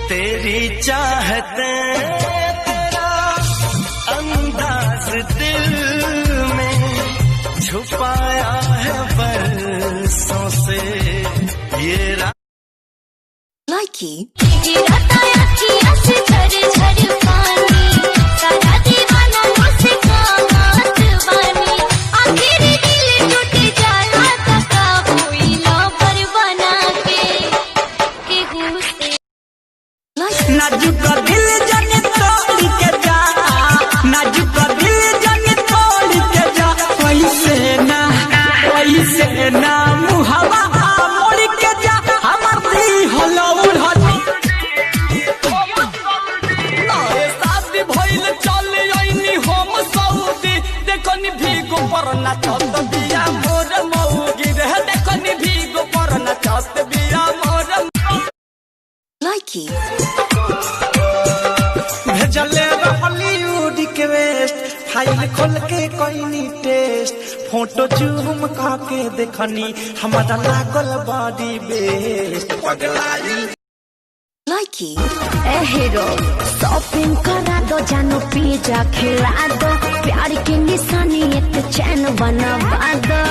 तेरी चाहते तेरा अंदाज दिल में छुपाया है बरसों से ये लाइकी नाजुक दिल जाने तोड़ के जा, नाजुक दिल जाने तोड़ के जा, वैसे ना मुहवा मोड़ के जा, हमर दी हलो उड़हनी शादी भइल चल आइनी हम सऊदी, देखनी भीगो पर नाचत बिया मोर मौगी रे, देखनी भीगो पर नाचत बिया मोर लाइकी भेजले हॉलीवुड के वेस्ट फाइल खोल के कोई टेस्ट फोटो जूम के देखनी हमारा लागल बॉडी बेस्ट पगलाई लाइकी ए हीरो शॉपिंग करा दो जानो पिज्जा खिला दो प्यार की निशानी एक चैन बनवा दो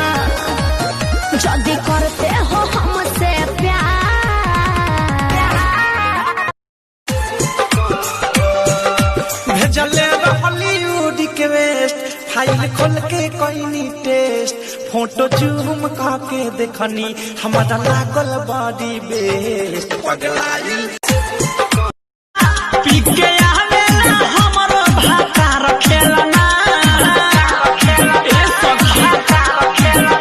जल्दी करते हो हमसे प्यार भेजले हॉलीवुड के वेस्ट फाइल खोल के कोई टेस्ट फोटो जूम के देखनी हमारा लागल बॉडी बेस्ट पगलाई पी के आवेला हमरो भाता रखेला ए सब भाता रखेला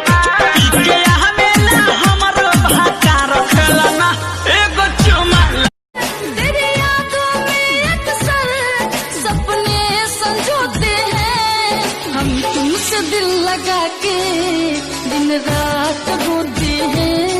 पी के आवेला हमरो भाता रखेला एगो चुमा तेरी आंखों में अक्सर सपने संजोते हैं हम तुमसे दिल लगा के दिन रात होते हैं।